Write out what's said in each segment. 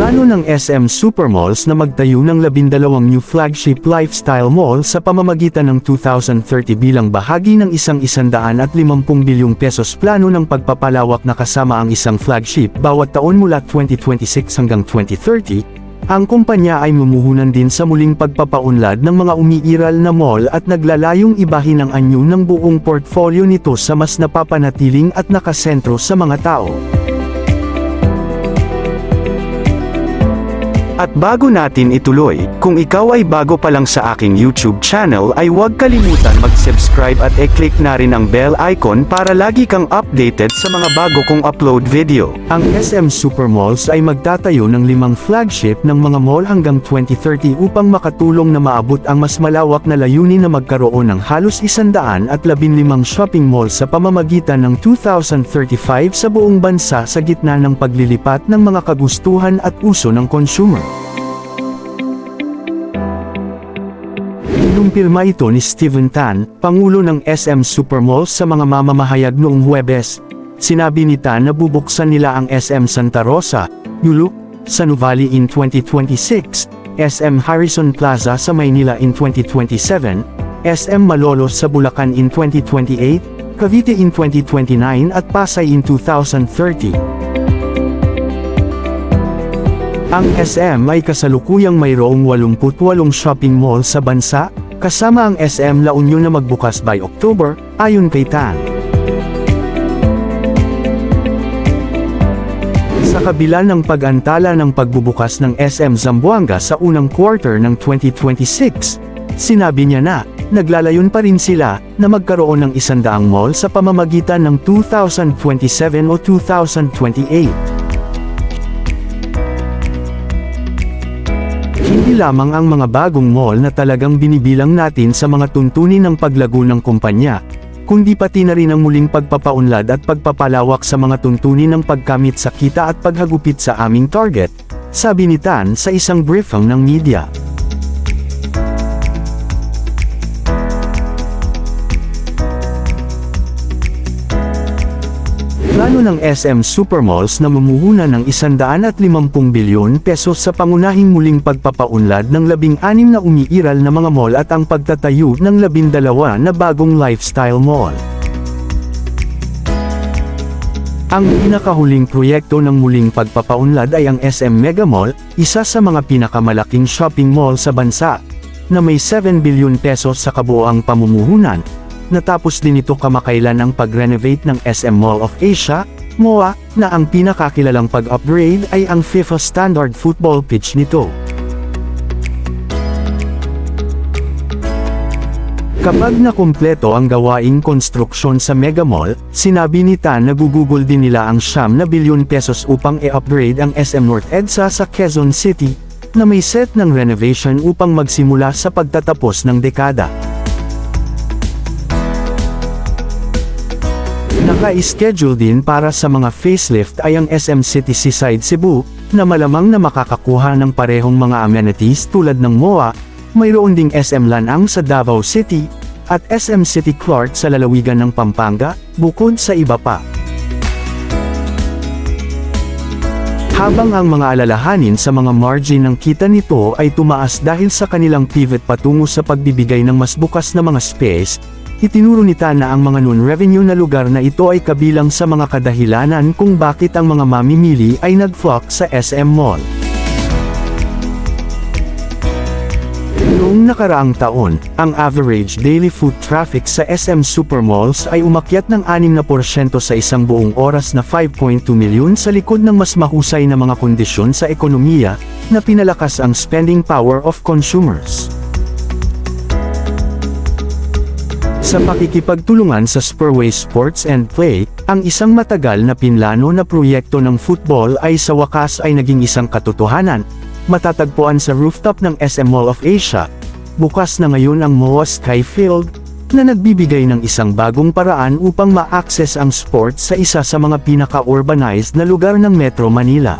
Plano ng SM Supermalls na magtayo ng 12 new flagship lifestyle mall sa pamamagitan ng 2030 bilang bahagi ng isang 150 bilyong pesos plano ng pagpapalawak na kasama ang isang flagship bawat taon mula 2026 hanggang 2030. Ang kumpanya ay mumuhunan din sa muling pagpapaunlad ng mga umiiral na mall at naglalayong ibahin ang anyo ng buong portfolio nito sa mas napapanatiling at nakasentro sa mga tao. At bago natin ituloy, kung ikaw ay bago pa lang sa aking YouTube channel ay huwag kalimutan mag-subscribe at i-click na rin ang bell icon para lagi kang updated sa mga bago kong upload video. Ang SM Supermalls ay magtatayo ng 5 flagship ng mga mall hanggang 2030 upang makatulong na maabot ang mas malawak na layunin na magkaroon ng halos 115 shopping mall sa pamamagitan ng 2035 sa buong bansa sa gitna ng paglilipat ng mga kagustuhan at uso ng consumer. Kinumpirma ito ni Steven Tan, Pangulo ng SM Supermalls sa mga mamamahayag noong Huwebes. Sinabi ni Tan na bubuksan nila ang SM Santa Rosa, Yulu, sa Nuvali in 2026, SM Harrison Plaza sa Maynila in 2027, SM Malolos sa Bulacan in 2028, Cavite in 2029 at Pasay in 2030. Ang SM ay kasalukuyang mayroong 88 shopping mall sa bansa, kasama ang SM La Union na magbukas by October, ayon kay Tan. Sa kabila ng pag-antala ng pagbubukas ng SM Zamboanga sa unang quarter ng 2026, sinabi niya na, naglalayon pa rin sila na magkaroon ng 100 mall sa pamamagitan ng 2027 o 2028. Hindi lamang ang mga bagong mall na talagang binibilang natin sa mga tuntunin ng paglago ng kumpanya, kundi pati na rin ang muling pagpapaunlad at pagpapalawak sa mga tuntunin ng pagkamit sa kita at paghagupit sa aming target, sabi ni Tan sa isang briefing ng media. Plano ng SM Supermalls na mumuhunan ng 150 bilyon pesos sa pangunahing muling pagpapaunlad ng 16 na umiiral na mga mall at ang pagtatayo ng 12 na bagong lifestyle mall. Ang pinakahuling proyekto ng muling pagpapaunlad ay ang SM Mega Mall, isa sa mga pinakamalaking shopping mall sa bansa, na may 7 bilyon pesos sa kabuoang pamumuhunan. Natapos din ito kamakailan ang pag-renovate ng SM Mall of Asia, MOA, na ang pinakakilalang pag-upgrade ay ang FIFA standard football pitch nito. Kapag nakumpleto ang gawaing konstruksyon sa Mega Mall, sinabi ni Tan na gugugol din nila ang 9 bilyon pesos upang i-upgrade ang SM North EDSA sa Quezon City, na may set ng renovation upang magsimula sa pagtatapos ng dekada. Naka-schedule din para sa mga facelift ay ang SM City Seaside Cebu, na malamang na makakakuha ng parehong mga amenities tulad ng MOA, mayroon ding SM Lanang sa Davao City, at SM City Clark sa lalawigan ng Pampanga, bukod sa iba pa. Habang ang mga alalahanin sa mga margin ng kita nito ay tumaas dahil sa kanilang pivot patungo sa pagbibigay ng mas bukas na mga space, itinuro ni Tan na ang mga non-revenue na lugar na ito ay kabilang sa mga kadahilanan kung bakit ang mga mamimili ay nag-flock sa SM Mall. Noong nakaraang taon, ang average daily foot traffic sa SM Supermalls ay umakyat ng 6% sa isang buong oras na 5.2 milyon sa likod ng mas mahusay na mga kondisyon sa ekonomiya, na pinalakas ang spending power of consumers. Sa pakikipagtulungan sa Spurway Sports and Play, ang isang matagal na pinlano na proyekto ng football ay sa wakas ay naging isang katotohanan. Matatagpuan sa rooftop ng SM Mall of Asia. Bukas na ngayon ang MOA Skyfield, na nagbibigay ng isang bagong paraan upang ma-access ang sports sa isa sa mga pinaka-urbanized na lugar ng Metro Manila.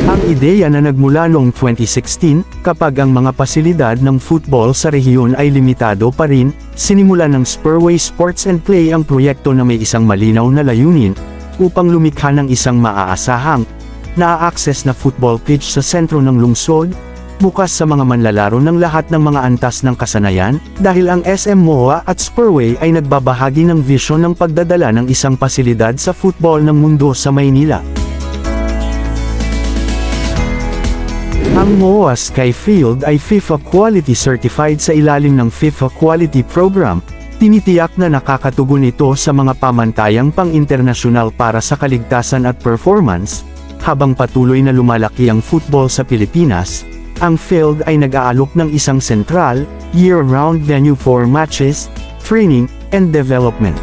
Ang ideya na nagmula noong 2016, kapag ang mga pasilidad ng football sa rehiyon ay limitado pa rin, sinimula ng Spurway Sports and Play ang proyekto na may isang malinaw na layunin, upang lumikha ng isang maaasahang, naa-access na football pitch sa sentro ng lungsod, bukas sa mga manlalaro ng lahat ng mga antas ng kasanayan, dahil ang SM MOA at Spurway ay nagbabahagi ng visyon ng pagdadala ng isang pasilidad sa football ng mundo sa Maynila. Ang MOA Sky Field ay FIFA Quality Certified sa ilalim ng FIFA Quality Program. Tinitiyak na nakakatugon ito sa mga pamantayang pang-internasyonal para sa kaligtasan at performance. Habang patuloy na lumalaki ang football sa Pilipinas, ang field ay nag-aalok ng isang sentral, year-round venue for matches, training, and development.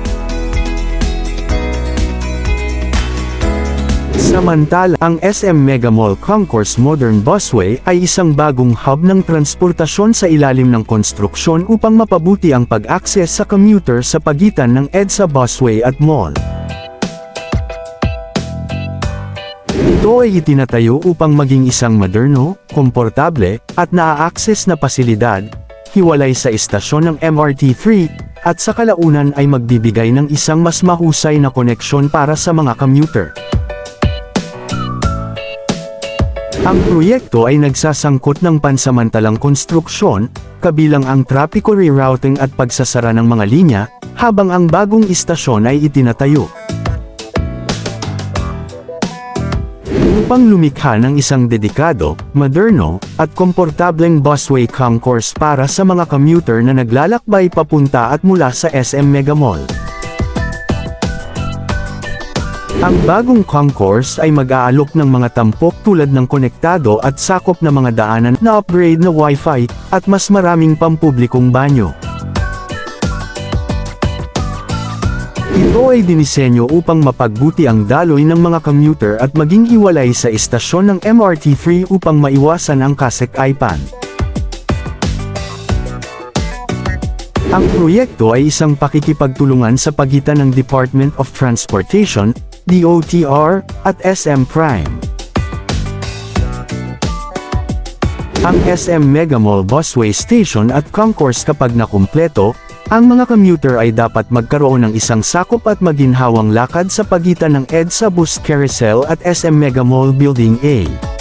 Samantala, ang SM Mega Mall Concourse Modern Busway ay isang bagong hub ng transportasyon sa ilalim ng konstruksyon upang mapabuti ang pag-access sa commuter sa pagitan ng EDSA Busway at mall. Ito ay itinatayo upang maging isang moderno, komportable, at naa-access na pasilidad, hiwalay sa istasyon ng MRT3, at sa kalaunan ay magbibigay ng isang mas mahusay na koneksyon para sa mga commuter. Ang proyekto ay nagsasangkot ng pansamantalang konstruksyon, kabilang ang trapiko rerouting at pagsasara ng mga linya, habang ang bagong istasyon ay itinatayo. Upang lumikha ng isang dedikado, moderno, at komportableng busway concourse para sa mga commuter na naglalakbay papunta at mula sa SM Mega Mall. Ang bagong concourse ay mag-aalok ng mga tampok tulad ng konektado at sakop na mga daanan na upgrade na Wi-Fi, at mas maraming pampublikong banyo. Ito ay dinisenyo upang mapagbuti ang daloy ng mga commuter at maging hiwalay sa istasyon ng MRT3 upang maiwasan ang kasekaipan. Ang proyekto ay isang pakikipagtulungan sa pagitan ng Department of Transportation, DOTR, at SM Prime. Ang SM Mega Mall Busway Station at Concourse kapag nakumpleto, ang mga commuter ay dapat magkaroon ng isang sakop at maginhawang lakad sa pagitan ng EDSA Bus Carousel at SM Mega Mall Building A.